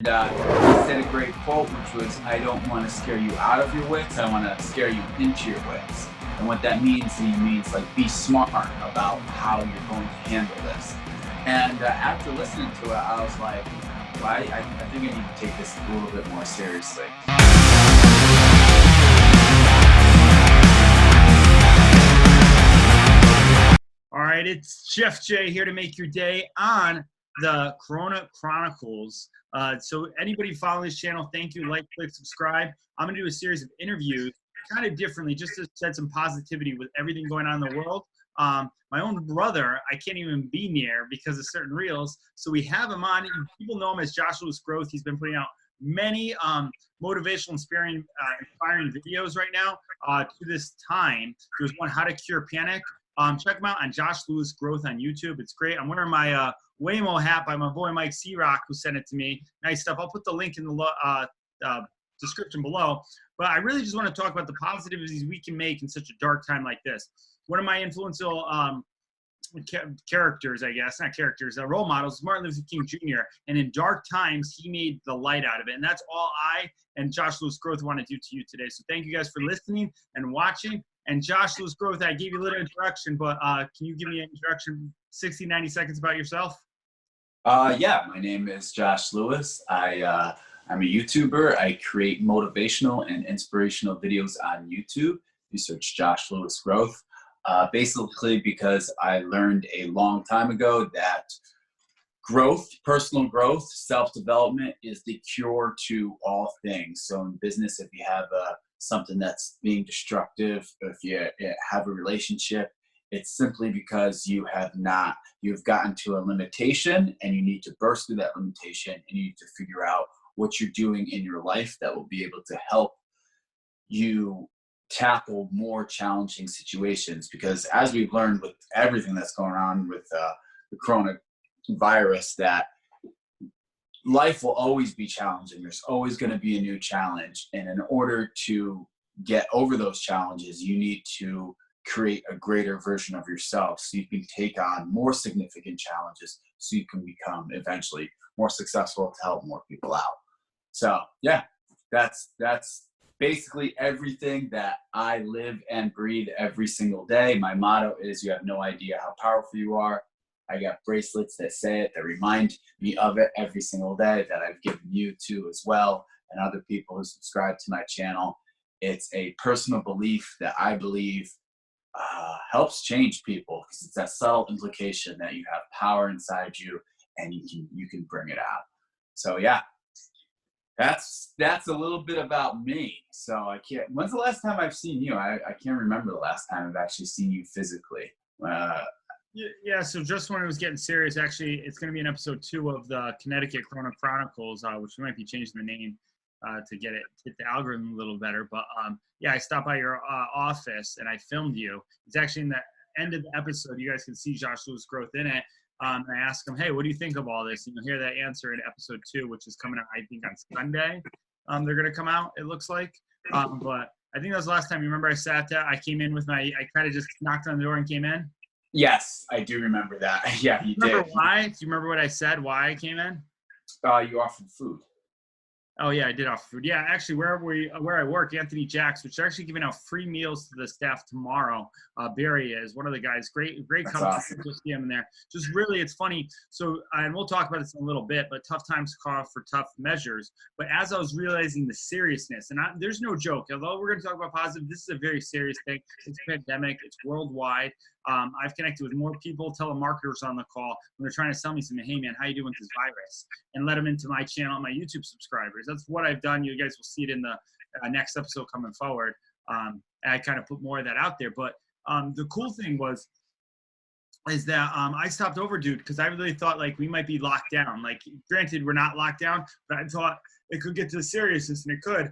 He said a great quote, which was, "I don't want to scare you out of your wits. I want to scare you into your wits." And what that means, he means like be smart about how you're going to handle this. And after listening to it, I was like, well, I think I need to take this a little bit more seriously. All right, it's Chef Jay here to make your day on the Corona Chronicles. So anybody following this channel, thank you. Like, click, subscribe. I'm going to do a series of interviews kind of differently just to shed some positivity with everything going on in the world. My own brother, I can't even be near because of certain reels. So we have him on. People know him as Josh Lewis Growth. He's been putting out many motivational, inspiring videos right now to this time. There's one, How to Cure Panic. Check him out on Josh Lewis Growth on YouTube. It's great. I'm wearing my Waymo hat by my boy Mike C-Rock, who sent it to me. Nice stuff. I'll put the link in the description below. But I really just want to talk about the positivities we can make in such a dark time like this. One of my influential characters, I guess, not characters, role models, Martin Luther King Jr. And in dark times, he made the light out of it. And that's all I and Josh Lewis Growth want to do to you today. So thank you guys for listening and watching. And Josh Lewis Growth, I gave you a little introduction, but can you give me an introduction, 60, 90 seconds about yourself? Yeah, my name is Josh Lewis. I'm a YouTuber. I create motivational and inspirational videos on YouTube. You search Josh Lewis Growth. Basically because I learned a long time ago that growth, personal growth, self-development is the cure to all things. So in business, if you have something that's being destructive, if you have a relationship, it's simply because you've gotten to a limitation and you need to burst through that limitation and you need to figure out what you're doing in your life that will be able to help you tackle more challenging situations. Because as we've learned with everything that's going on with the coronavirus, that life will always be challenging. There's always going to be a new challenge. And in order to get over those challenges, you need to create a greater version of yourself so you can take on more significant challenges so you can become eventually more successful to help more people out. So yeah, that's basically everything that I live and breathe every single day. My motto is, you have no idea how powerful you are. I got bracelets that say it, that remind me of it every single day, that I've given you to as well, and other people who subscribe to my channel. It's a personal belief that I believe helps change people, because it's that subtle implication that you have power inside you and you can bring it out. So yeah, that's a little bit about me. So I can't, when's the last time I've seen you? I can't remember the last time I've actually seen you physically. Yeah, so just when it was getting serious, actually, it's going to be in episode 2 of the Connecticut Corona Chronicles, which we might be changing the name to get the algorithm a little better. But yeah, I stopped by your office and I filmed you. It's actually in the end of the episode. You guys can see Josh Lewis Growth in it. I asked him, hey, what do you think of all this? And you'll hear that answer in episode 2, which is coming out, I think, on Sunday. They're going to come out, it looks like. But I think that was the last time. You remember I sat there, I came in with I kind of just knocked on the door and came in? Yes, I do remember that. Yeah, you remember did. Why? Do you remember what I said, why I came in? You offered food. Oh yeah, I did offer food. Yeah, actually, where I work, Anthony Jacks, which is actually giving out free meals to the staff tomorrow. Barry is one of the guys. Great company. Awesome. Just see him in there. Just really, it's funny. So, and we'll talk about this in a little bit. But tough times call for tough measures. But as I was realizing the seriousness, and there's no joke. Although we're going to talk about positive, this is a very serious thing. It's a pandemic. It's worldwide. I've connected with more people, telemarketers on the call when they're trying to sell me something. Hey man, how you doing with this virus? And let them into my channel, my YouTube subscribers. That's what I've done. You guys will see it in the next episode coming forward. And I kind of put more of that out there. But the cool thing is that I stopped over, dude, because I really thought like we might be locked down. Like, granted, we're not locked down, but I thought it could get to the seriousness, and it could,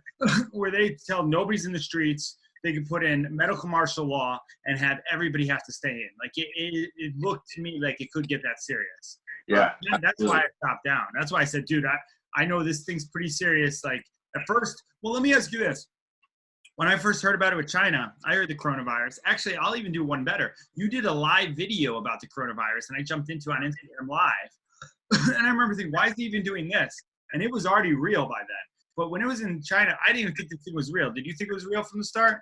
where they tell nobody's in the streets. They could put in medical martial law and have everybody have to stay in. Like it looked to me like it could get that serious. Yeah. That's why I stopped down. That's why I said, dude, I know this thing's pretty serious. Like at first, well, let me ask you this. When I first heard about it with China, I heard the coronavirus. Actually, I'll even do one better. You did a live video about the coronavirus and I jumped into it on Instagram Live. And I remember thinking, why is he even doing this? and it was already real by then. But when it was in China, I didn't even think the thing was real. Did you think it was real from the start?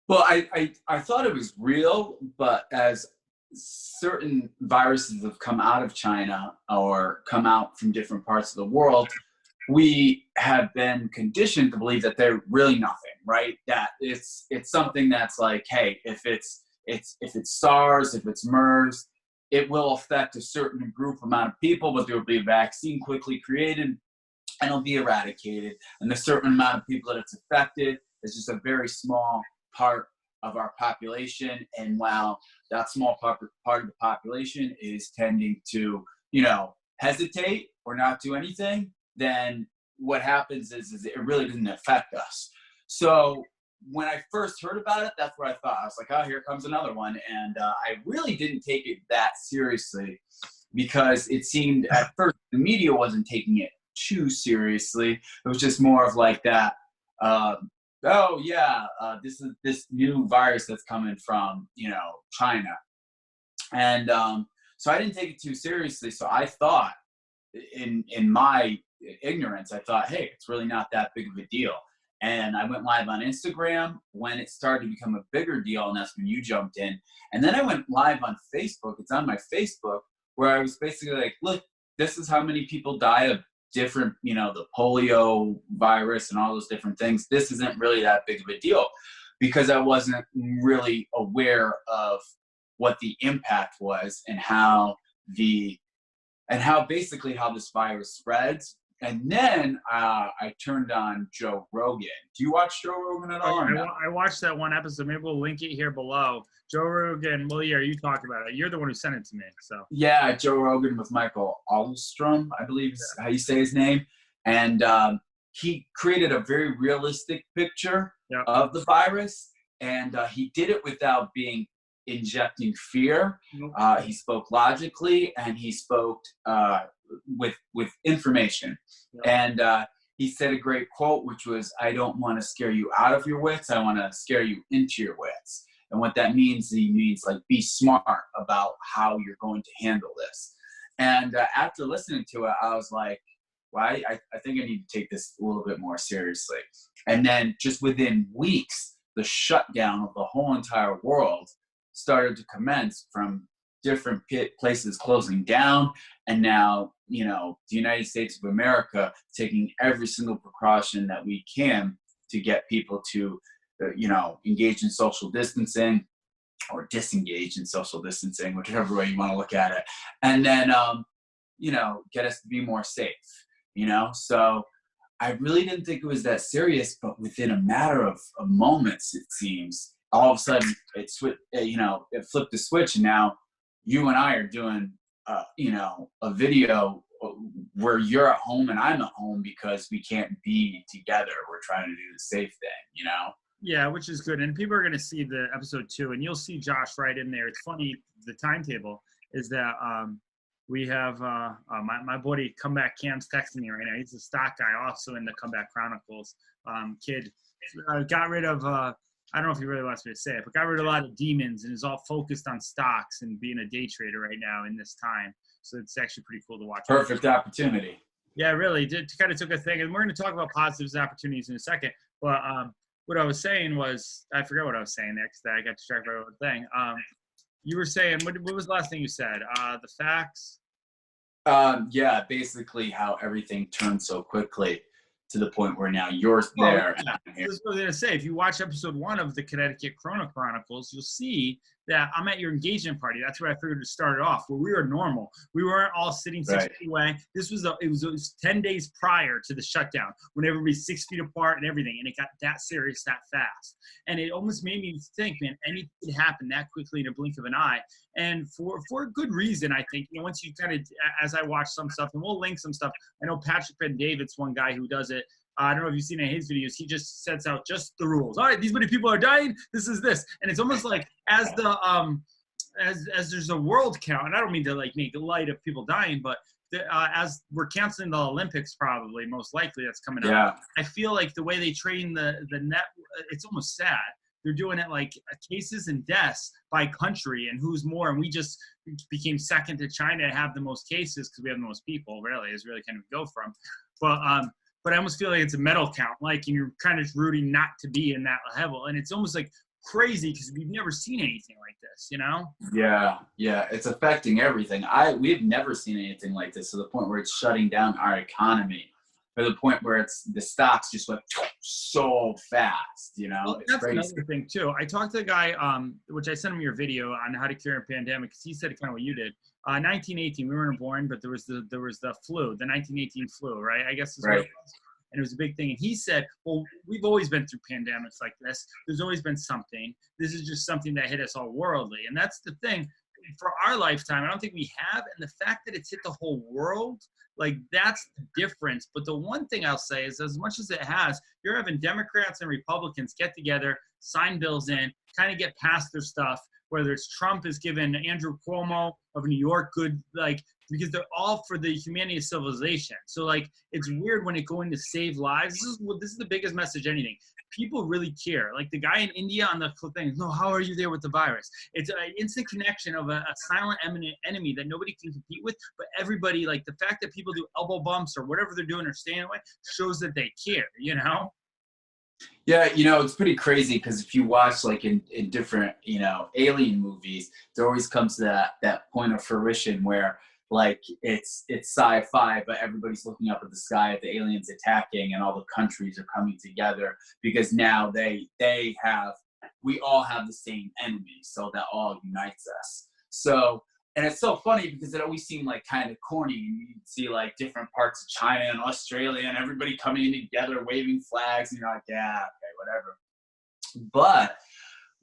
Well, I thought it was real, but as certain viruses have come out of China or come out from different parts of the world, we have been conditioned to believe that they're really nothing, right? That it's something that's like, hey, if it's SARS, if it's MERS, it will affect a certain group amount of people, but there will be a vaccine quickly created and it'll be eradicated. And the certain amount of people that it's affected is just a very small part of our population. And while that small part of the population is tending to, hesitate or not do anything, then what happens is it really doesn't affect us. So when I first heard about it, that's what I thought. I was like, oh, here comes another one. And I really didn't take it that seriously because it seemed at first the media wasn't taking it too seriously. It was just more of like that, this is this new virus that's coming from, China. And so I didn't take it too seriously. So I thought in my ignorance, I thought, hey, it's really not that big of a deal. And I went live on Instagram when it started to become a bigger deal, and that's when you jumped in. And then I went live on Facebook. It's on my Facebook, where I was basically like, look, this is how many people die of different, the polio virus and all those different things. This isn't really that big of a deal because I wasn't really aware of what the impact was and how basically how this virus spreads. And then I turned on Joe Rogan. Do you watch Joe Rogan at all? I watched that one episode. Maybe we'll link it here below. Joe Rogan. Well, yeah, you talked about it. You're the one who sent it to me. So yeah, Joe Rogan with Michael Allstrom, I believe is how you say his name. And he created a very realistic picture of the virus. And he did it without injecting fear. He spoke logically, and he spoke with information. And he said a great quote, which was, I don't want to scare you out of your wits. I want to scare you into your wits. And what that means, he means like, be smart about how you're going to handle this. And after listening to it, I was like, well, I think I need to take this a little bit more seriously. And then just within weeks, the shutdown of the whole entire world started to commence, from different places closing down, and now the United States of America taking every single precaution that we can to get people to engage in social distancing or disengage in social distancing, whichever way you want to look at it, and then get us to be more safe. So I really didn't think it was that serious, but within a matter of moments, it seems, all of a sudden it flipped the switch, and now you and I are doing a video where you're at home and I'm at home because we can't be together. We're trying to do the safe thing, Yeah, which is good. And people are going to see the episode 2, and you'll see Josh right in there. It's funny, the timetable is that we have my buddy Comeback Cam's texting me right now. He's a stock guy also in the Comeback Chronicles kid. Got rid of I don't know if he really wants me to say it, but got rid of a lot of demons and is all focused on stocks and being a day trader right now in this time. So it's actually pretty cool to watch. Perfect opportunity. Yeah, really. Kind of took a thing. And we're going to talk about positives and opportunities in a second. But what I was saying was, I forgot what I was saying next. I got distracted by one thing. You were saying, what was the last thing you said? The facts? Yeah, basically how everything turned so quickly to the point where now you're there. Yeah. That's what I was going to say. If you watch episode 1 of the Connecticut Corona Chronicles, you'll see that I'm at your engagement party. That's where I figured to start it off, where we were normal. We weren't all sitting 6 feet away. This was it was 10 days prior to the shutdown, when everybody's 6 feet apart and everything, and it got that serious that fast. And it almost made me think, man, anything could happen that quickly in a blink of an eye. And for a good reason, I think. Once you kind of, as I watch some stuff, and we'll link some stuff. I know Patrick Ben-David's one guy who does it. I don't know if you've seen any of his videos. He just sets out just the rules. All right, these many people are dying. This is this, and it's almost like as the as there's a world count. And I don't mean to like make light of people dying, but as we're canceling the Olympics, probably most likely that's coming up. I feel like the way they train the net, it's almost sad. They're doing it like cases and deaths by country and who's more. And we just became second to China to have the most cases because we have the most people, really, is really kind of go from. But I almost feel like it's a medal count, like, and you're kind of rooting not to be in that level, and it's almost like crazy because we've never seen anything like this, you know? Yeah, it's affecting everything. We've never seen anything like this, to the point where it's shutting down our economy, to the point where the stocks just went so fast, Well, it's that's crazy. another thing too. I talked to a guy, which I sent him your video on how to cure a pandemic, because he said kind of what you did. 1918, we weren't born, but there was the flu, the 1918 flu, right? I guess is what it was. And it was a big thing. And he said, well, we've always been through pandemics like this. There's always been something. This is just something that hit us all worldly. And that's the thing. For our lifetime, I don't think we have. And the fact that it's hit the whole world, like, that's the difference. But the one thing I'll say is, as much as it has, you're having Democrats and Republicans get together, sign bills in, kind of get past their stuff, whether it's Trump has given Andrew Cuomo of New York good, like, because they're all for the humanity of civilization. So, like, it's weird when it going to save lives. This is the biggest message, anything. People really care. Like the guy in India on the thing, no, how are you there with the virus? It's an instant connection of a silent enemy that nobody can compete with, but everybody, like, the fact that people do elbow bumps or whatever they're doing or staying away shows that they care, you know? Yeah, it's pretty crazy, because if you watch, like, in different, alien movies, there always comes to that point of fruition where, like, it's sci-fi, but everybody's looking up at the sky at the aliens attacking, and all the countries are coming together because now we all have the same enemy, so that all unites us. So, and it's so funny because it always seemed like kind of corny. You'd see, like, different parts of China and Australia and everybody coming in together, waving flags, and you're like, yeah, okay, whatever. But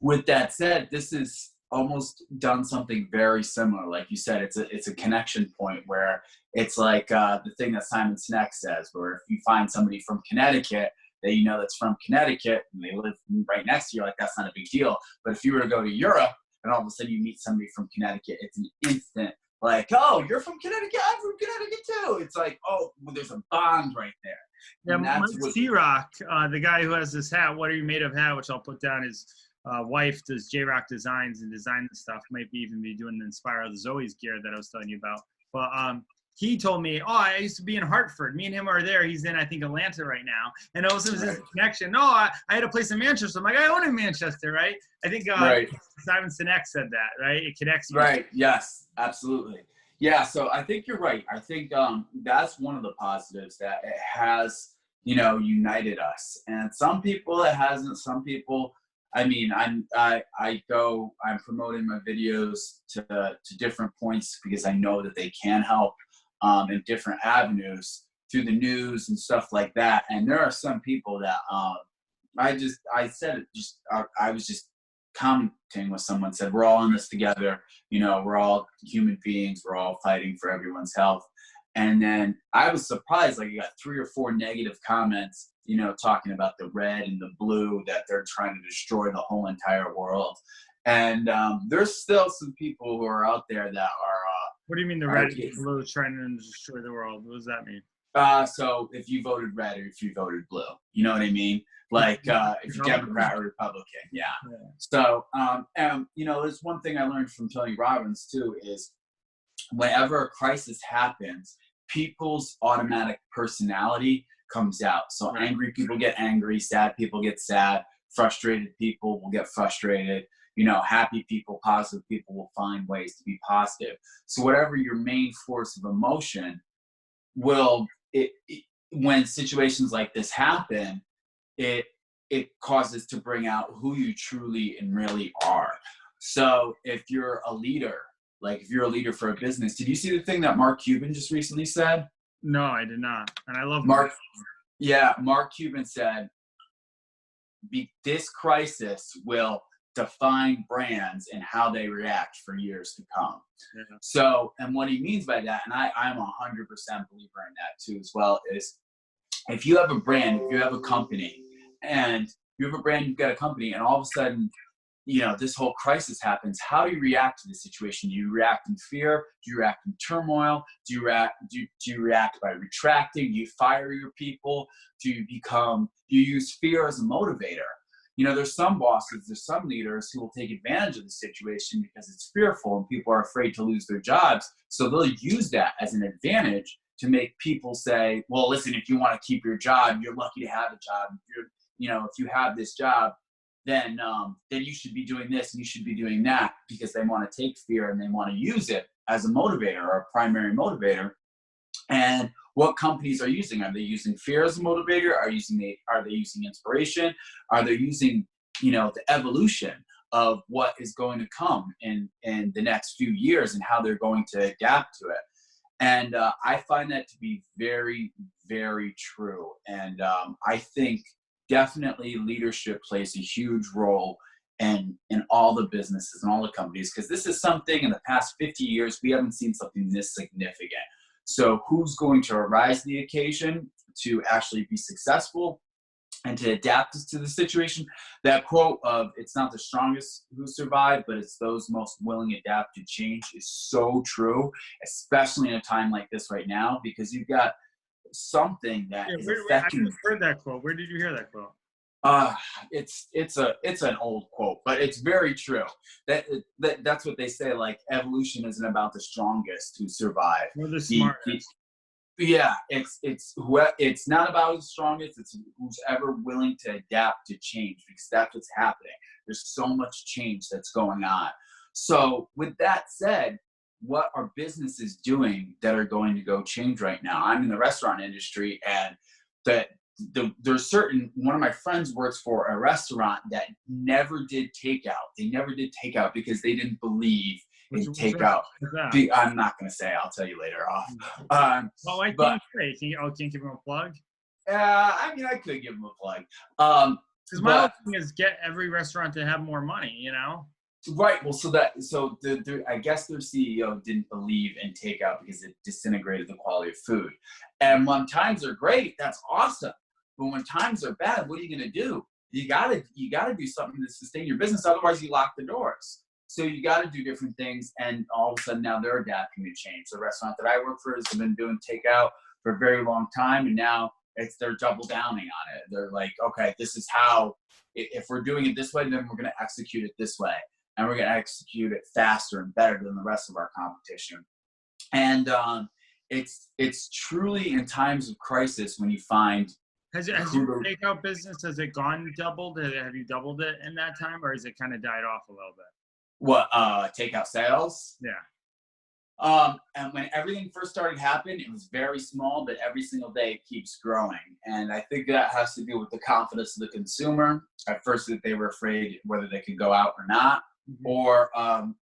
with that said, this is almost done something very similar. Like you said, it's a connection point where it's like the thing that Simon Sinek says, where if you find somebody from Connecticut that that's from Connecticut and they live right next to you, like, that's not a big deal. But if you were to go to Europe and all of a sudden you meet somebody from Connecticut, it's an instant, like, oh, you're from Connecticut, I'm from Connecticut too. It's like, oh, well, there's a bond right there. Yeah, Mike C-Rock, the guy who has this hat, What Are You Made Of hat, which I'll put down, his wife does J-Rock Designs and design the stuff. Might be even be doing the Inspire the Zoe's gear that I was telling you about. But he told me, oh, I used to be in Hartford. Me and him are there. He's in, I think, Atlanta right now. And all of a sudden, there's this connection. No, I had a place in Manchester. I'm like, I own in Manchester, right? I think Simon Sinek said that, right? It connects you. Right. Yes, absolutely. Yeah, so I think you're right. I think that's one of the positives, that it has, united us. And some people it hasn't. Some people, I mean, I'm promoting my videos to different points because I know that they can help in different avenues through the news and stuff like that. And there are some people that I was just commenting with someone, said, we're all in this together. We're all human beings. We're all fighting for everyone's health. And then I was surprised, like, you got 3 or 4 negative comments, talking about the red and the blue, that they're trying to destroy the whole entire world. And there's still some people who are out there that are. What do you mean the red and blue trying to destroy the world? What does that mean? So if you voted red or if you voted blue, you know what I mean? Like if you're Democrat or Republican, yeah. So, there's one thing I learned from Tony Robbins too, is whenever a crisis happens, people's automatic personality comes out. So angry people get angry, sad people get sad, frustrated people will get frustrated. Happy people, positive people will find ways to be positive. So whatever your main force of emotion will, when situations like this happen, it causes to bring out who you truly and really are. So if you're a leader, like if you're a leader for a business, did you see the thing that Mark Cuban just recently said? No, I did not. And I love Mark. Yeah, Mark Cuban said, this crisis will define brands and how they react for years to come. Yeah. So, and what he means by that, and I'm 100% believer in that too as well, is if you have a brand, if you have a company, and you have a brand, you've got a company, and all of a sudden, this whole crisis happens, how do you react to the situation? Do you react in fear? Do you react in turmoil? Do you react by retracting? Do you fire your people? Do you use fear as a motivator? There's some bosses, there's some leaders who will take advantage of the situation because it's fearful and people are afraid to lose their jobs. So they'll use that as an advantage to make people say, well, listen, if you want to keep your job, you're lucky to have a job. If you have this job, then you should be doing this and you should be doing that, because they want to take fear and they want to use it as a motivator or a primary motivator. And what companies are using? Are they using fear as a motivator? Are they using inspiration? Are they using, the evolution of what is going to come in the next few years and how they're going to adapt to it? And I find that to be very, very true. And I think definitely leadership plays a huge role in all the businesses and all the companies, because this is something in the past 50 years, we haven't seen something this significant. So who's going to arise to the occasion to actually be successful and to adapt to the situation? That quote of "it's not the strongest who survive, but it's those most willing to adapt to change" is so true, especially in a time like this right now, because you've got something that is affecting. I just heard that quote. Where did you hear that quote? It's an old quote, but it's very true. That's what they say. Like, evolution isn't about the strongest who survive. Or the smartest. Yeah, it's not about the strongest. It's who's ever willing to adapt to change, because that's what's happening. There's so much change that's going on. So with that said, what are businesses doing that are going to go change right now? I'm in the restaurant industry, and there's one of my friends works for a restaurant that never did takeout. They never did takeout because they didn't believe in takeout. I'm not going to say. I'll tell you later off. Well, I can't say. Can't give them a plug? I could give them a plug. Because my whole thing is get every restaurant to have more money, Right. Well, I guess their CEO didn't believe in takeout because it disintegrated the quality of food. And when times are great, that's awesome. But when times are bad, what are you going to do? You gotta do something to sustain your business. Otherwise, you lock the doors. So you got to do different things. And all of a sudden now they're adapting to change. The restaurant that I work for has been doing takeout for a very long time. And now they're double downing on it. They're like, okay, this is how, if we're doing it this way, then we're going to execute it this way. And we're going to execute it faster and better than the rest of our competition. And it's truly in times of crisis when you find. Has your takeout business, has it doubled? Have you doubled it in that time, or has it kind of died off a little bit? What, takeout sales? Yeah. And when everything first started happening, it was very small, but every single day it keeps growing. And I think that has to do with the confidence of the consumer. At first, that they were afraid whether they could go out or not. Mm-hmm. Or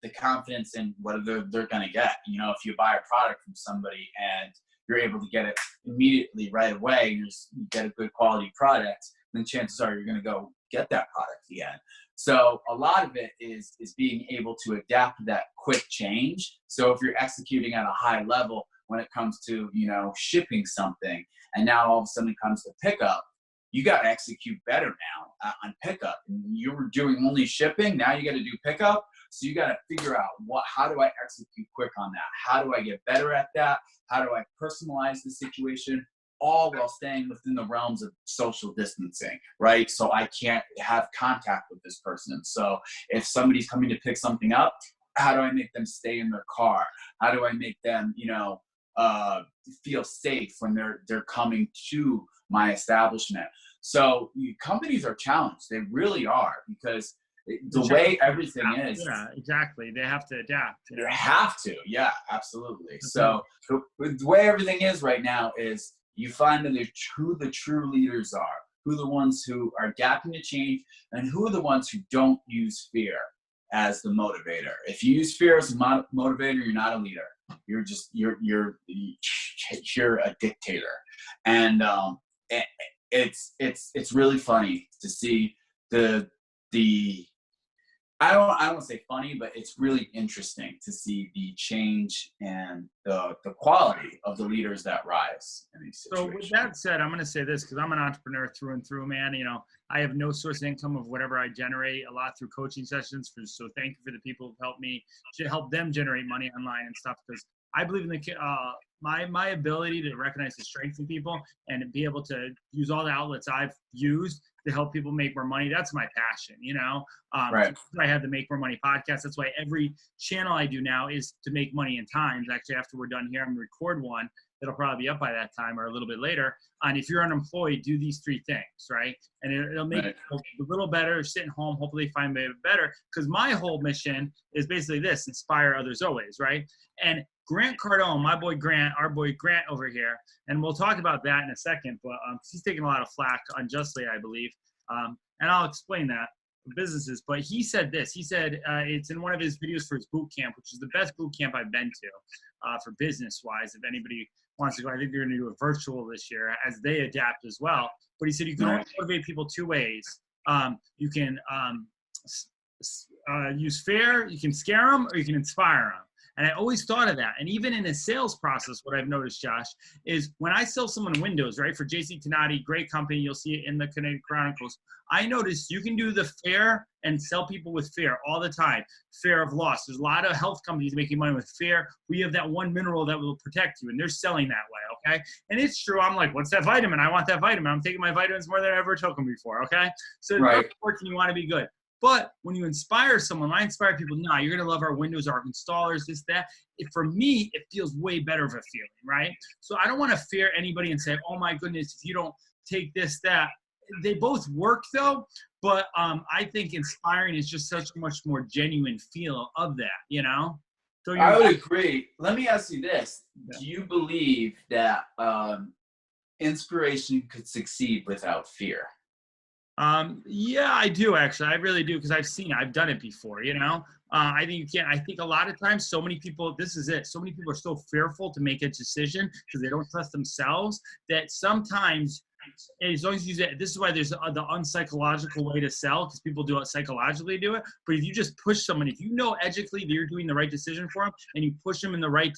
the confidence in whether they're going to get. If you buy a product from somebody and you're able to get it immediately right away, you get a good quality product, then chances are you're going to go get that product again. So a lot of it is being able to adapt to that quick change. So if you're executing at a high level when it comes to, shipping something, and now all of a sudden it comes to pickup, you got to execute better now on pickup. You were doing only shipping. Now you got to do pickup. So you got to figure out how do I execute quick on that? How do I get better at that? How do I personalize the situation? All while staying within the realms of social distancing, right? So I can't have contact with this person. So if somebody's coming to pick something up, how do I make them stay in their car? How do I make them, feel safe when they're coming to my establishment? So companies are challenged. They really are, because the way everything is. Yeah, exactly. They have to adapt. They have to. Yeah, absolutely. So the way everything is right now is you find who the true leaders are, who the ones who are adapting to change, and who are the ones who don't use fear as the motivator. If you use fear as a motivator, you're not a leader. You're just you're a dictator. And it's really funny to see the I don't say funny, but it's really interesting to see the change and the quality of the leaders that rise in these situations. So with that said, I'm going to say this, because I'm an entrepreneur through and through, man. I have no source of income of whatever I generate, a lot through coaching sessions. So thank you for the people who've helped me to help them generate money online and stuff, because I believe in my ability to recognize the strengths in people and be able to use all the outlets I've used to help people make more money. That's my passion, Right. I have the Make More Money podcast. That's why every channel I do now is to make money in times. Actually, after we're done here, I'm going to record one that'll probably be up by that time or a little bit later, on if you're unemployed, do these 3 things, right? And it'll make Right. you a little better, sitting home, hopefully find it better. Because my whole mission is basically this: inspire others always, right? And Grant Cardone, my boy Grant, our boy Grant over here, and we'll talk about that in a second, but he's taking a lot of flack unjustly, I believe. And I'll explain that for businesses. But he said this. He said it's in one of his videos for his boot camp, which is the best boot camp I've been to for business-wise. If anybody wants to go, I think they're going to do a virtual this year as they adapt as well. But he said you can only motivate people 2 ways. You can use fear, you can scare them, or you can inspire them. And I always thought of that. And even in a sales process, what I've noticed, Josh, is when I sell someone windows, right, for JC Tenati, great company, you'll see it in the Connecticut Chronicles. I noticed you can do the fear and sell people with fear all the time. Fear of loss. There's a lot of health companies making money with fear. We have that one mineral that will protect you, and they're selling that way, okay? And it's true. I'm like, what's that vitamin? I want that vitamin. I'm taking my vitamins more than I ever took them before, okay? So Right. it's working. You want to be good. But when you inspire someone, I inspire people, nah, you're going to love our windows, our installers, this, that. For me, it feels way better of a feeling, right? So I don't want to fear anybody and say, oh my goodness, if you don't take this, that. They both work though, but I think inspiring is just such a much more genuine feel of that, you know? So I would agree. Let me ask you this. Do you believe that inspiration could succeed without fear? Yeah, I do actually. I really do, because I've done it before, you know? I think you can't. I think a lot of times, so many people, this is it. So many people are so fearful to make a decision because they don't trust themselves that sometimes, as long as you use it, this is why there's the unpsychological way to sell, because people do it psychologically, do it. But if you just push someone, if you know ethically that you're doing the right decision for them, and you push them in the right,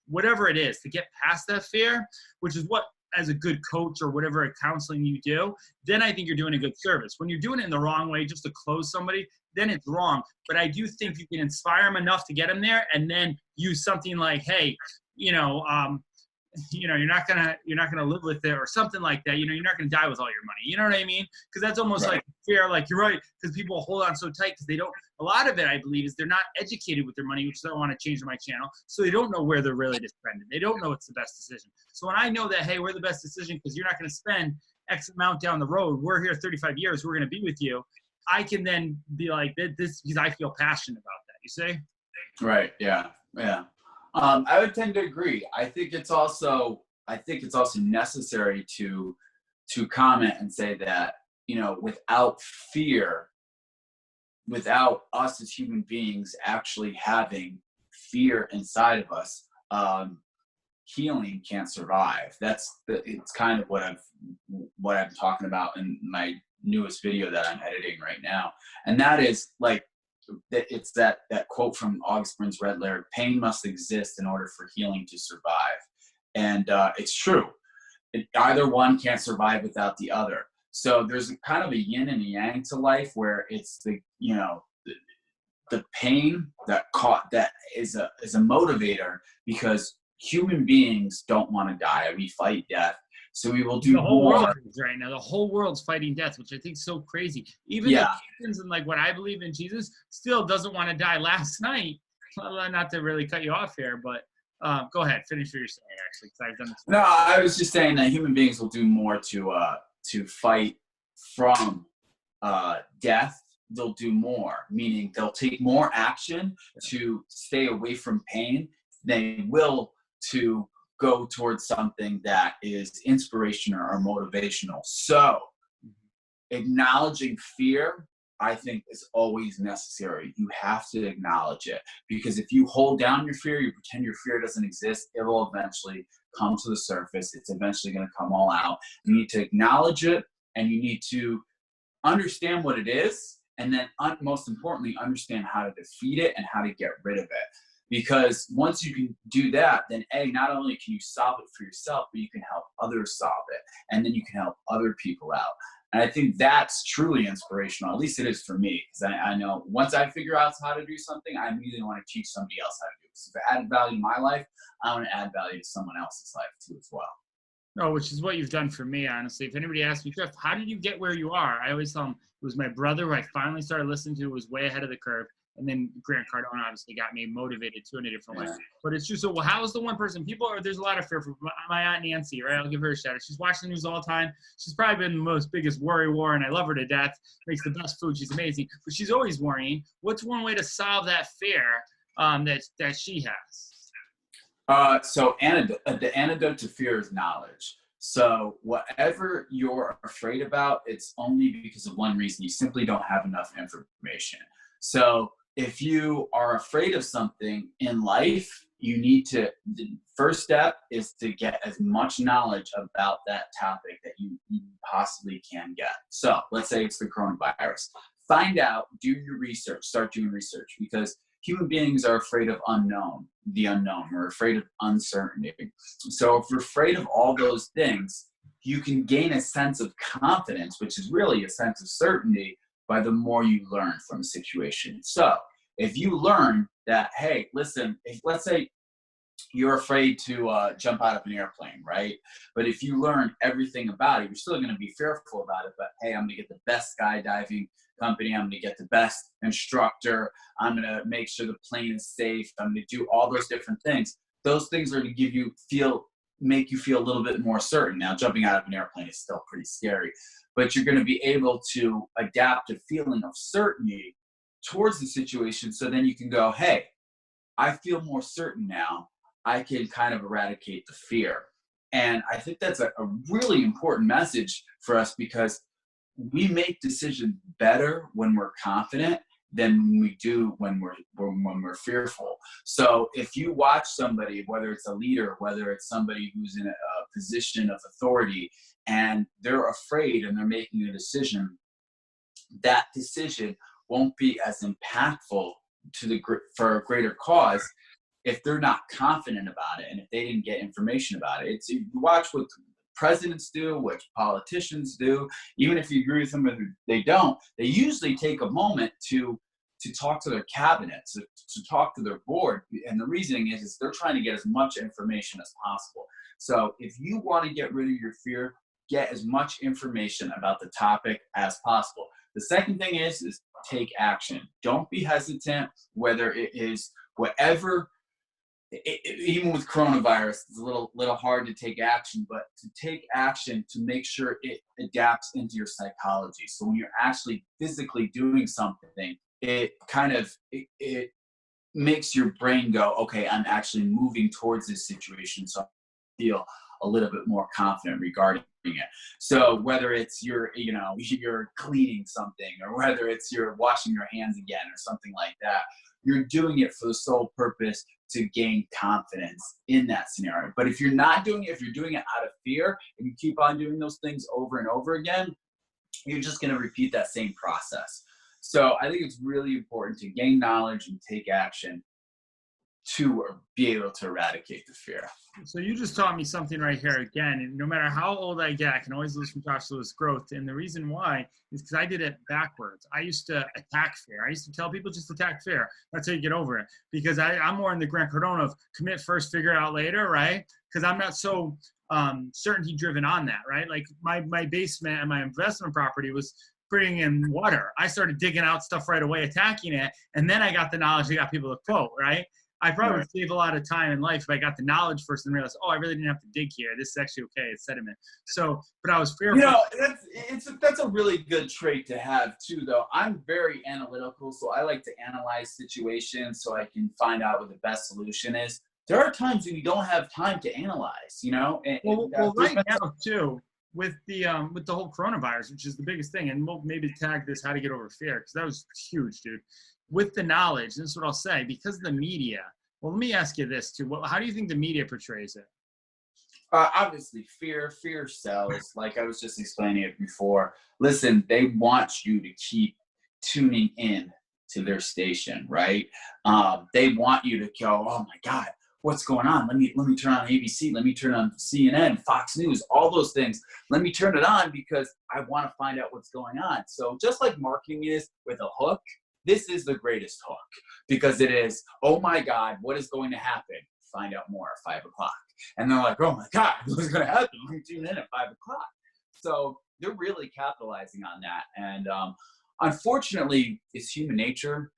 whatever it is, to get past that fear, which is what, as a good coach or whatever counseling you do, then I think you're doing a good service. When you're doing it in the wrong way, just to close somebody, then it's wrong. But I do think you can inspire them enough to get them there, and then use something like, hey, you're not gonna live with it, or something like that. You're not gonna die with all your money. You know what I mean? Because that's almost Right. like fear. Like, you're right, because people hold on so tight because they don't. A lot of it, I believe, is they're not educated with their money, which is what I want to change on my channel. So they don't know where they're really to spend it. They don't know it's the best decision. So when I know that, hey, we're the best decision because you're not going to spend X amount down the road. We're here 35 years. We're going to be with you. I can then be like this because I feel passionate about that. You see? Right. Yeah. Yeah. I would tend to agree. I think it's also necessary to comment and say that, without fear, without us as human beings actually having fear inside of us, healing can't survive. It's kind of what I'm talking about in my newest video that I'm editing right now. And that is like, it's that quote from August Burns Redler: pain must exist in order for healing to survive. And it's true. Either one can't survive without the other. So there's kind of a yin and a yang to life, where it's the pain that is a motivator, because human beings don't want to die. We fight death. So we will do the whole more. world is right now. The whole world's fighting death, which I think is so crazy. Even the Christians and like what I believe in Jesus still doesn't want to die. Last night, not to really cut you off here, but go ahead, finish what you're saying, actually, because I've done this. No, I was just saying that human beings will do more to fight from death. They'll do more, meaning they'll take more action to stay away from pain. They will to go towards something that is inspirational or motivational. So acknowledging fear, I think, is always necessary. You have to acknowledge it, because if you hold down your fear, you pretend your fear doesn't exist, it will eventually come to the surface. It's eventually going to come all out. You need to acknowledge it, and you need to understand what it is, and then most importantly, understand how to defeat it and how to get rid of it. Because once you can do that, then not only can you solve it for yourself, but you can help others solve it, and then you can help other people out. And I think that's truly inspirational. At least it is for me, because I know once I figure out how to do something, I immediately want to teach somebody else how to do it. So if it added value to my life, I want to add value to someone else's life too as well. No, which is what you've done for me, honestly. If anybody asks me, Jeff, how did you get where you are? I always tell them it was my brother who I finally started listening to, who was way ahead of the curve. And then Grant Cardone obviously got me motivated too in a different way. Yeah. But it's just so, well, how is the one person? There's a lot of fear for my Aunt Nancy, right? I'll give her a shout out. She's watching the news all the time. She's probably been the biggest worry war, and I love her to death. Makes the best food. She's amazing. But she's always worrying. What's one way to solve that fear that she has? So the antidote to fear is knowledge. So whatever you're afraid about, it's only because of one reason. You simply don't have enough information. So if you are afraid of something in life, the first step is to get as much knowledge about that topic that you possibly can get. So let's say it's the coronavirus. Find out, do your research, start doing research, because human beings are afraid of the unknown. We're afraid of uncertainty. So if you're afraid of all those things, you can gain a sense of confidence, which is really a sense of certainty, by the more you learn from a situation. So if you learn that, hey, listen, let's say you're afraid to jump out of an airplane, right? But if you learn everything about it, you're still going to be fearful about it. But hey, I'm going to get the best skydiving company. I'm going to get the best instructor. I'm going to make sure the plane is safe. I'm going to do all those different things. Those things are to make you feel a little bit more certain. Now, jumping out of an airplane is still pretty scary, but you're going to be able to adapt a feeling of certainty towards the situation. So then you can go, hey, I feel more certain now. I can kind of eradicate the fear. And I think that's a really important message for us, because we make decisions better when we're confident than we do when we're fearful. So if you watch somebody, whether it's a leader, whether it's somebody who's in a position of authority, and they're afraid and they're making a decision, that decision won't be as impactful for a greater cause if they're not confident about it and if they didn't get information about it. You watch what presidents do, what politicians do, even if you agree with them or they don't, they usually take a moment to talk to their cabinets, to talk to their board. And the reasoning is they're trying to get as much information as possible. So if you want to get rid of your fear, get as much information about the topic as possible. The second thing is take action. Don't be hesitant, whether it is whatever. Even with coronavirus, it's a little hard to take action, but to take action to make sure it adapts into your psychology. So when you're actually physically doing something, it makes your brain go, okay, I'm actually moving towards this situation, so I feel a little bit more confident regarding it. So whether it's you're cleaning something, or whether it's you're washing your hands again or something like that, you're doing it for the sole purpose to gain confidence in that scenario. But if you're not doing it, if you're doing it out of fear and you keep on doing those things over and over again, you're just going to repeat that same process. So I think it's really important to gain knowledge and take action to be able to eradicate the fear. So you just taught me something right here again. And no matter how old I get, I can always listen from Josh Lewis Growth. And the reason why is because I did it backwards. I used to attack fear. I used to tell people just attack fear. That's how you get over it. Because I'm more in the Grant Cardone of commit first, figure it out later, right? Because I'm not so certainty driven on that, right? Like my basement and my investment property was bringing in water. I started digging out stuff right away, attacking it. And then I got the knowledge, I got people to quote, right? I probably would save a lot of time in life if I got the knowledge first and realized, I really didn't have to dig here. This is actually okay. It's sediment. So, but I was fearful. That's a really good trait to have too, though. I'm very analytical, so I like to analyze situations so I can find out what the best solution is. There are times when you don't have time to analyze, right now too, with the whole coronavirus, which is the biggest thing, and we'll maybe tag this how to get over fear, because that was huge, dude. With the knowledge, this is what I'll say, because the media, well, let me ask you this too. How do you think the media portrays it? Obviously, fear sells. Like I was just explaining it before. Listen, they want you to keep tuning in to their station, right? They want you to go, oh my God, what's going on? Let me turn on ABC. Let me turn on CNN, Fox News, all those things. Let me turn it on because I want to find out what's going on. So just like marketing is with a hook, this is the greatest hook, because it is, oh my God, what is going to happen? Find out more at 5 o'clock. And they're like, oh my God, what's going to happen? I'm tune in at 5 o'clock. So they're really capitalizing on that. And unfortunately, it's human nature.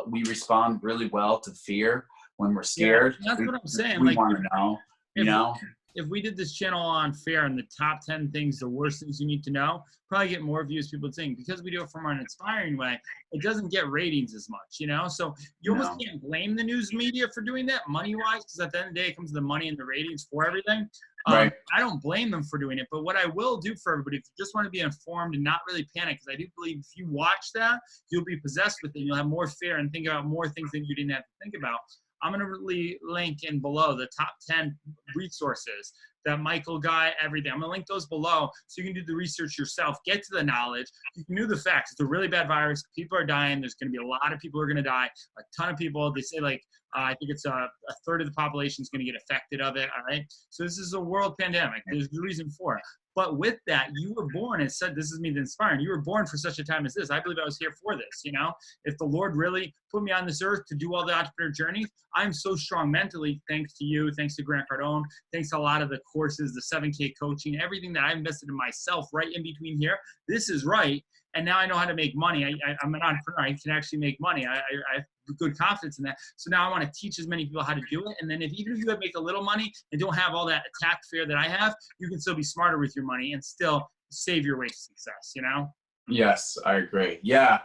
We respond really well to fear when we're scared. Yeah, that's what I'm saying. We Like, want to know, you if know? if we did this channel on fair and the top 10 things, the worst things you need to know, probably get more views, people saying, because we do it from an inspiring way, it doesn't get ratings as much, you know? So you almost No. can't blame the news media for doing that money-wise, because at the end of the day, it comes to the money and the ratings for everything. Right. I don't blame them for doing it, but what I will do for everybody, if you just want to be informed and not really panic, because I do believe if you watch that, you'll be possessed with it. You'll have more fear and think about more things that you didn't have to think about. I'm going to link in below the top 10 resources, that Michael guy, everything. I'm going to link those below so you can do the research yourself, get to the knowledge. You can know the facts. It's a really bad virus. People are dying. There's going to be a lot of people who are going to die, a ton of people. They say like, I think it's a third of the population is going to get affected of it. All right. So this is a world pandemic. There's a reason for it. But with that, you were born, and said, this is me inspiring. You were born for such a time as this. I believe I was here for this, you know? If the Lord really put me on this earth to do all the entrepreneur journeys, I'm so strong mentally, thanks to you, thanks to Grant Cardone, thanks to a lot of the courses, the 7K coaching, everything that I invested in myself right in between here. This is right. And now I know how to make money. I'm an entrepreneur. I can actually make money. I have good confidence in that. So now I want to teach as many people how to do it. And then even if you make a little money and don't have all that attack fear that I have, you can still be smarter with your money and still save your way to success, you know? Yes, I agree. Yeah.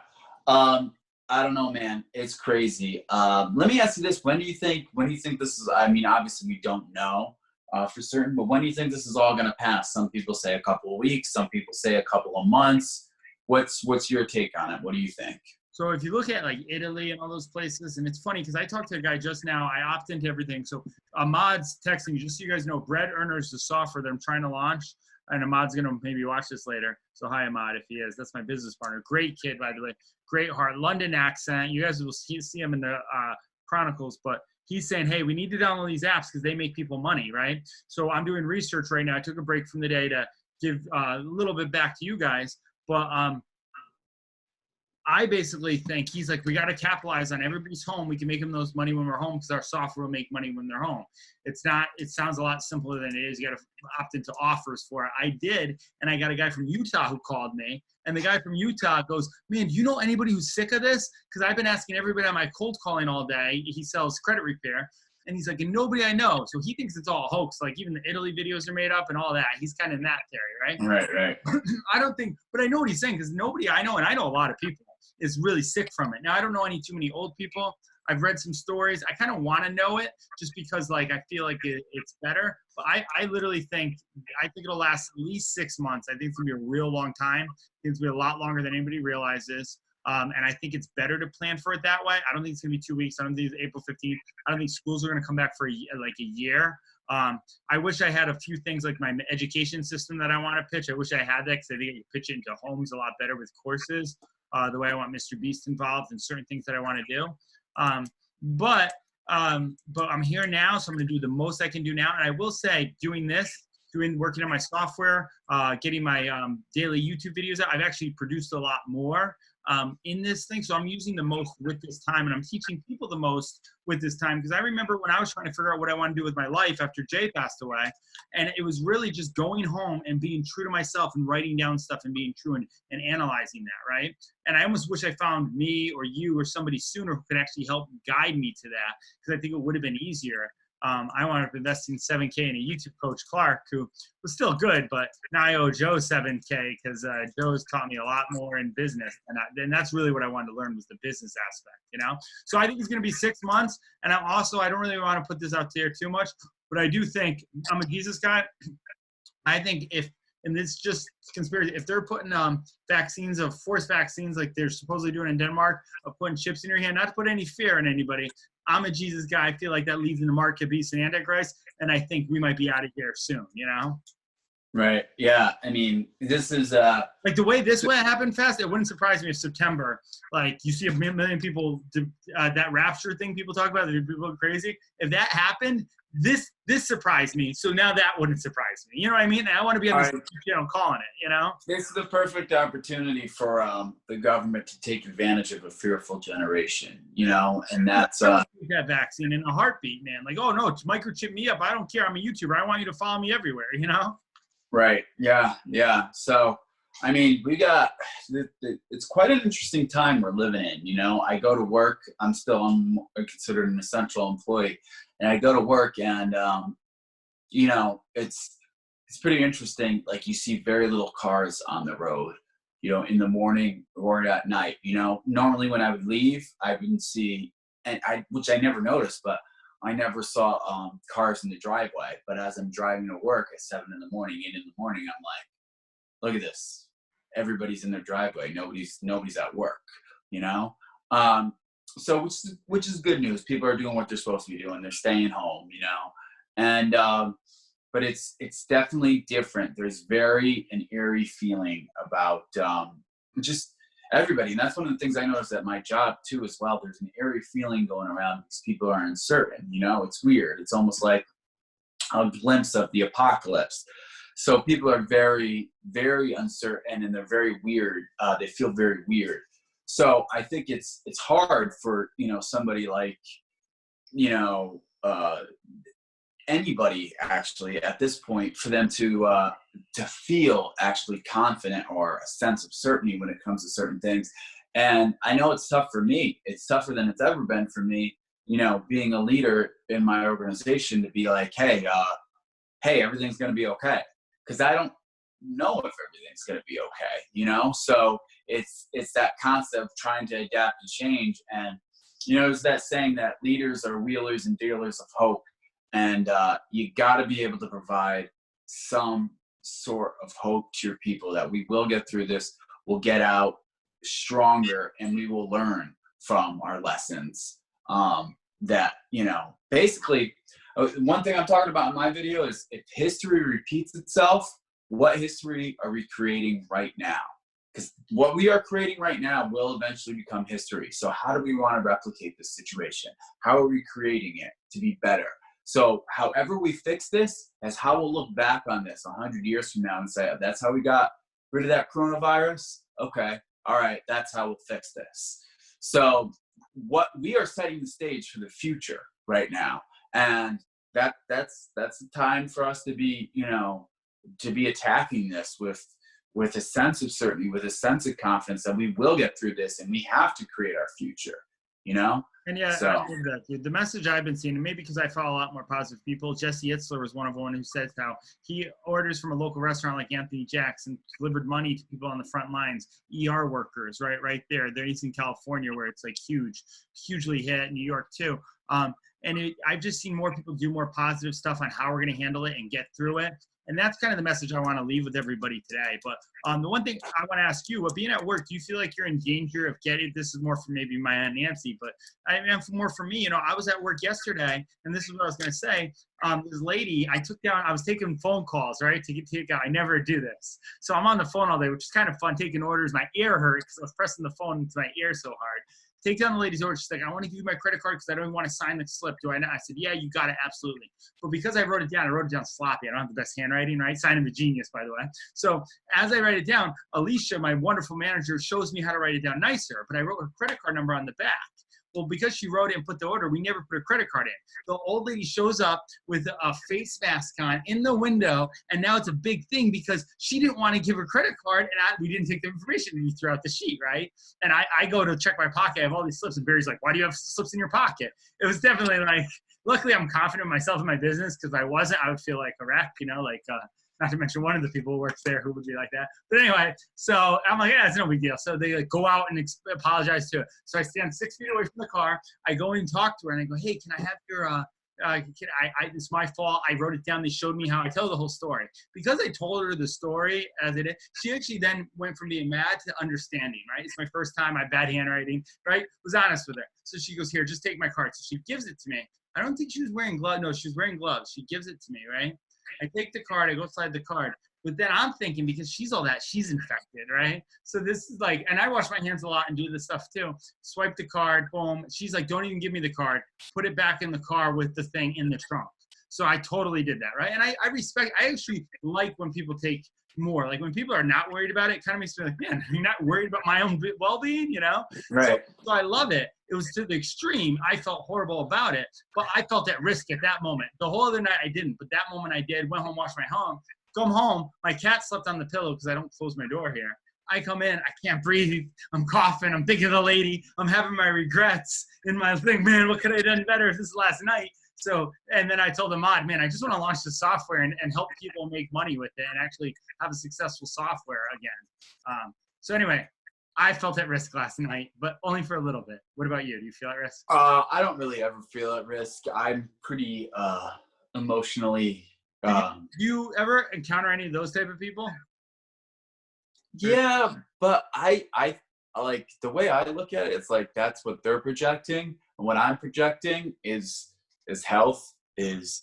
I don't know, man. It's crazy. Let me ask you this. When do you think this is, I mean, obviously we don't know for certain, but when do you think this is all going to pass? Some people say a couple of weeks. Some people say a couple of months. What's your take on it? What do you think? So if you look at like Italy and all those places, and it's funny because I talked to a guy just now, I opt into everything. So Ahmad's texting me, just so you guys know, Bread Earners, the software that I'm trying to launch, and Ahmad's going to maybe watch this later. So hi, Ahmad, if he is. That's my business partner. Great kid, by the way. Great heart. London accent. You guys will see him in the Chronicles, but he's saying, hey, we need to download these apps because they make people money, right? So I'm doing research right now. I took a break from the day to give a little bit back to you guys. But I basically think he's like, we got to capitalize on everybody's home. We can make them those money when we're home because our software will make money when they're home. It's not, it sounds a lot simpler than it is. You got to opt into offers for it. I did. And I got a guy from Utah who called me. And the guy from Utah goes, man, do you know anybody who's sick of this? Because I've been asking everybody on my cold calling all day. He sells credit repair. And he's like, and nobody I know. So he thinks it's all a hoax. Like even the Italy videos are made up and all that. He's kind of in that theory, right? Right. I don't think, but I know what he's saying because nobody I know, and I know a lot of people, is really sick from it. Now, I don't know too many old people. I've read some stories. I kind of want to know it just because like I feel like it's better. But I literally think it'll last at least 6 months. I think it's gonna be a real long time. I think it's gonna be a lot longer than anybody realizes. And I think it's better to plan for it that way. I don't think it's gonna be 2 weeks. I don't think it's April 15th. I don't think schools are gonna come back for a year. I wish I had a few things like my education system that I want to pitch. I wish I had that because I think you pitch it into homes a lot better with courses. The way I want Mr. Beast involved and certain things that I want to do. But I'm here now, so I'm going to do the most I can do now. And I will say, working on my software, getting my daily YouTube videos out, I've actually produced a lot more in this thing. So I'm using the most with this time, and I'm teaching people the most with this time. Because I remember when I was trying to figure out what I want to do with my life after Jay passed away, and it was really just going home and being true to myself and writing down stuff and being true and analyzing that, right? And I almost wish I found me or you or somebody sooner who could actually help guide me to that, because I think it would have been easier. I wound up investing $7K in a YouTube coach, Clark, who was still good, but now I owe Joe $7K because Joe's taught me a lot more in business, and that's really what I wanted to learn was the business aspect, you know. So I think it's going to be 6 months, and I don't really want to put this out there too much, but I do think I'm a Jesus guy. I think and it's just conspiracy, if they're putting vaccines of forced vaccines like they're supposedly doing in Denmark, of putting chips in your hand, not to put any fear in anybody. I'm a Jesus guy. I feel like that leads into mark of beast and Antichrist, and I think we might be out of here soon, you know? Right. Yeah. I mean, this is like the way this would happen fast, it wouldn't surprise me if September, like you see a million people, that rapture thing people talk about, that people go crazy. If that happened, this surprised me. So now that wouldn't surprise me. You know what I mean? And I want to be on this, calling it, you know? This is the perfect opportunity for the government to take advantage of a fearful generation, you know, and that's that vaccine in a heartbeat, man. Like, oh no, microchip me up. I don't care. I'm a YouTuber. I want you to follow me everywhere, you know? Right. Yeah. So I mean, it's quite an interesting time we're living in. You know, I go to work. I'm considered an essential employee, and I go to work, and you know, it's pretty interesting. Like you see very little cars on the road. You know, in the morning or at night. You know, normally when I would leave, I wouldn't see, which I never noticed, but I never saw cars in the driveway. But as I'm driving to work at 7 in the morning, 8 in the morning, I'm like, look at this. Everybody's in their driveway. Nobody's at work, you know? So which is good news. People are doing what they're supposed to be doing. They're staying home, you know? And, but it's definitely different. There's an eerie feeling about just everybody. And that's one of the things I noticed at my job too, as well. There's an eerie feeling going around because people are uncertain, you know? It's weird. It's almost like a glimpse of the apocalypse. So people are very, very uncertain, and they're very weird. They feel very weird. So I think it's hard for, you know, somebody like, you know, anybody actually at this point, for them to feel actually confident or a sense of certainty when it comes to certain things. And I know it's tough for me. It's tougher than it's ever been for me, you know, being a leader in my organization, to be like, hey, everything's going to be okay. Because I don't know if everything's going to be okay, you know? So it's that concept of trying to adapt and change. And, you know, there's that saying that leaders are wheelers and dealers of hope. And you got to be able to provide some sort of hope to your people that we will get through this, we'll get out stronger, and we will learn from our lessons. That, you know, basically, one thing I'm talking about in my video is, if history repeats itself, what history are we creating right now? Because what we are creating right now will eventually become history. So how do we want to replicate this situation? How are we creating it to be better? So however we fix this is how we'll look back on this 100 years from now and say, oh, that's how we got rid of that coronavirus? Okay, all right, that's how we'll fix this. So what we are setting the stage for the future right now. And that's the time for us to be, you know, to be attacking this with a sense of certainty, with a sense of confidence that we will get through this, and we have to create our future, you know? And yeah, So. I love that, dude. The message I've been seeing, and maybe because I follow a lot more positive people, Jesse Itzler was one of who says how he orders from a local restaurant like Anthony Jackson, delivered money to people on the front lines, ER workers, right there. They're in California, where it's like hugely hit, New York too. I've just seen more people do more positive stuff on how we're going to handle it and get through it. And that's kind of the message I want to leave with everybody today. But the one thing I want to ask you, being at work, do you feel like you're in danger of getting, this is more for maybe my Aunt Nancy, but I mean, more for me, you know, I was at work yesterday, and this is what I was going to say. This lady, I was taking phone calls, right, to take out. I never do this. So I'm on the phone all day, which is kind of fun, taking orders. My ear hurt because I was pressing the phone into my ear so hard. Take down the lady's order. She's like, I want to give you my credit card because I don't want to sign the slip. Do I not? I said, yeah, you got it. Absolutely. But because I wrote it down sloppy. I don't have the best handwriting, right? Signing the genius, by the way. So as I write it down, Alicia, my wonderful manager, shows me how to write it down nicer. But I wrote her credit card number on the back. Well, because she wrote it and put the order, we never put a credit card in. The old lady shows up with a face mask on in the window, and now it's a big thing because she didn't want to give her credit card, and we didn't take the information, and you threw out the sheet, right? And I go to check my pocket. I have all these slips, and Barry's like, why do you have slips in your pocket? It was definitely like, luckily I'm confident in myself in my business, because if I wasn't, I would feel like a wreck, you know, like not to mention one of the people who works there who would be like that. But anyway, so I'm like, yeah, it's no big deal. So they like go out and apologize to her. So I stand 6 feet away from the car. I go in and talk to her, and I go, hey, can I have your, it's my fault. I wrote it down. They showed me how. I tell the whole story. Because I told her the story as it is, she actually then went from being mad to understanding, right? It's my first time. I had bad handwriting, right? Was honest with her. So she goes, here, just take my card. So she gives it to me. I don't think she was wearing gloves. No, she was wearing gloves. She gives it to me, right? I take the card, I go slide the card. But then I'm thinking, because she's all that, she's infected, right? So this is like, and I wash my hands a lot and do this stuff too. Swipe the card, boom. She's like, don't even give me the card. Put it back in the car with the thing in the trunk. So I totally did that, right? And I actually like when people take more. Like when people are not worried about it, it kind of makes me like, man, you're not worried about my own well-being, you know? Right. So I love it. It was to the extreme. I felt horrible about it, but I felt at risk at that moment. The whole other night I didn't, but that moment I did. Went home, washed my Come home, my cat slept on the pillow because I don't close my door here. I come in, I can't breathe. I'm coughing. I'm thinking of the lady. I'm having my regrets in my thing. Man, what could I have done better if this is last night? So, and then I told Ahmad, man, I just want to launch the software and help people make money with it and actually have a successful software again. So anyway, I felt at risk last night, but only for a little bit. What about you? Do you feel at risk? I don't really ever feel at risk. I'm pretty emotionally. Do you ever encounter any of those type of people? Yeah, but I like the way I look at it. It's like that's what they're projecting, and what I'm projecting is health, is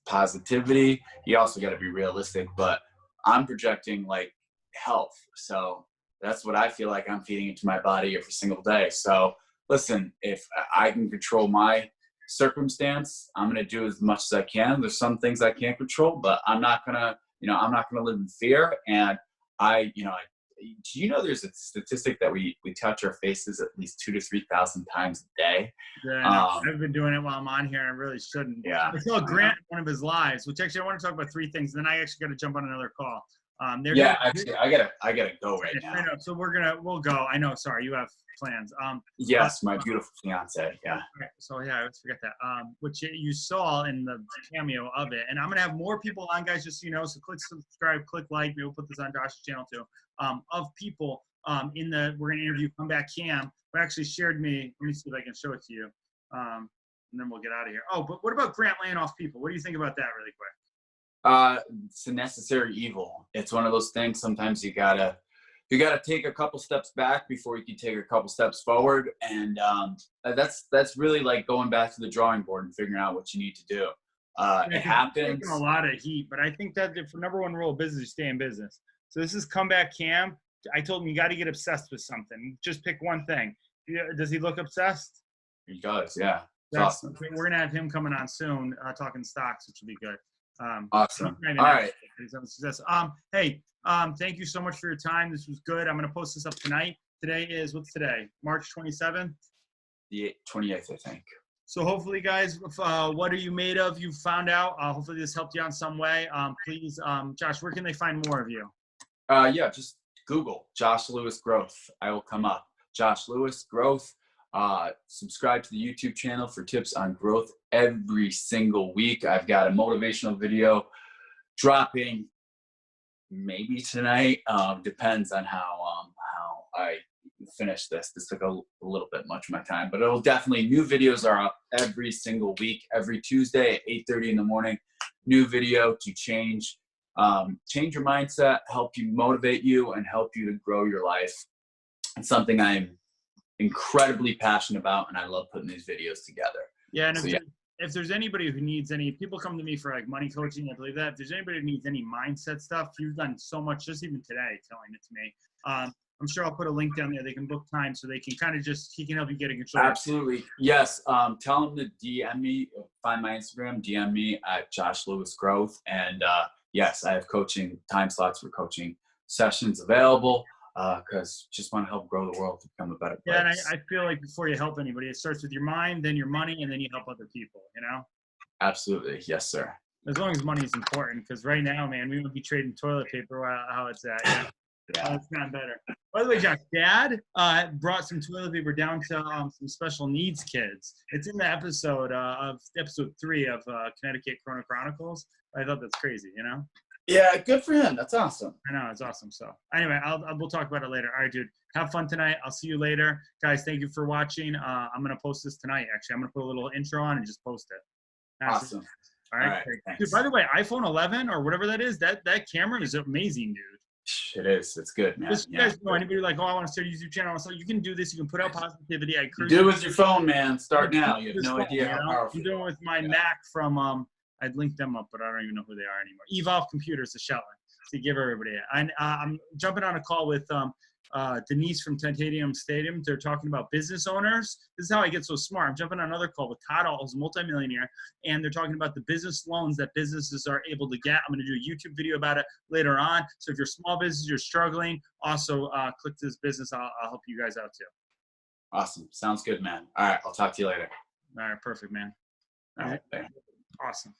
positivity. You also got to be realistic, but I'm projecting like health. So that's what I feel like I'm feeding into my body every single day. So listen, if I can control my circumstance, I'm gonna do as much as I can. There's some things I can't control, but I'm not gonna live in fear. And do you know there's a statistic that we touch our faces at least 2,000 to 3,000 times a day? Yeah, I've been doing it while I'm on here, and I really shouldn't. Yeah. I saw Grant in one of his lives, which actually I want to talk about 3 things, and then I actually got to jump on another call. Actually, I gotta go right now. I know, so we'll go. I know. Sorry, you have plans. Yes, my beautiful fiance. Yeah. Okay, so yeah, I always forget that. Which you saw in the cameo of it, and I'm gonna have more people on, guys, just so you know. So click subscribe, click like. Maybe we'll put this on Josh's channel too. Of people we're gonna interview Comeback Cam, who actually shared me. Let me see if I can show it to you, and then we'll get out of here. Oh, but what about Grant laying off people? What do you think about that, really quick? It's a necessary evil. It's one of those things. Sometimes you gotta take a couple steps back before you can take a couple steps forward. And that's really like going back to the drawing board and figuring out what you need to do. It happens. Taking a lot of heat, but I think that the number one rule of business is stay in business. So this is Comeback Cam. I told him you got to get obsessed with something. Just pick one thing. Does he look obsessed? He does, yeah. Awesome. We're gonna have him coming on soon, talking stocks, which will be good. Awesome. All right. Hey, thank you so much for your time. This was good. I'm going to post this up tonight. What's today? March 27th? The 28th, I think. So hopefully, guys, what are you made of? You found out. Hopefully this helped you on some way. Please, Josh, where can they find more of you? Yeah, just Google Josh Lewis Growth. I will come up. Josh Lewis Growth. Subscribe to the YouTube channel for tips on growth every single week. I've got a motivational video dropping maybe tonight. Depends on how I finish this. This took a little bit much of my time, but it'll definitely, new videos are up every single week, every Tuesday at 8:30 in the morning. New video to change your mindset, help you, motivate you, and help you to grow your life. It's something I'm incredibly passionate about, and I love putting these videos together. Yeah, and if there's anybody who needs any, people come to me for like money coaching, I believe that. If there's anybody who needs any mindset stuff, you've done so much, just even today, telling it to me. I'm sure I'll put a link down there. They can book time so they can kind of he can help you get in control. Absolutely. Yes. Tell them to DM me, find my Instagram, DM me at Josh Lewis Growth. And yes, I have coaching time slots for coaching sessions available. Because just want to help grow the world to become a better place. Yeah, and I feel like before you help anybody, it starts with your mind, then your money, and then you help other people, you know? Absolutely. Yes, sir. As long as money is important, because right now, man, we would be trading toilet paper how it's at. Yeah. It's not better. By the way, Josh, Dad brought some toilet paper down to some special needs kids. It's in the episode 3 of Connecticut Corona Chronicles. I thought that's crazy, you know? Yeah, good for him. That's awesome. I know, it's awesome. So anyway, we'll talk about it later. All right, dude. Have fun tonight. I'll see you later. Guys, thank you for watching. I'm going to post this tonight, actually. I'm going to put a little intro on and just post it. Awesome. All right. Dude, by the way, iPhone 11 or whatever that is, that camera is amazing, dude. It is. It's good, man. Just, you guys know, anybody like, I want to start a YouTube channel. So you can do this. You can put out positivity. You do it with your phone, man. Start now. You have no idea how powerful. I'm doing it with my Mac from I'd link them up, but I don't even know who they are anymore. Evolve Computers, the Shetland, to give everybody it. I'm jumping on a call with Denise from Titanium Stadium. They're talking about business owners. This is how I get so smart. I'm jumping on another call with Todd All, who's a multimillionaire, and they're talking about the business loans that businesses are able to get. I'm going to do a YouTube video about it later on. So if you're a small business, you're struggling, also click this business. I'll help you guys out too. Awesome. Sounds good, man. All right. I'll talk to you later. All right. Perfect, man. All right. Awesome.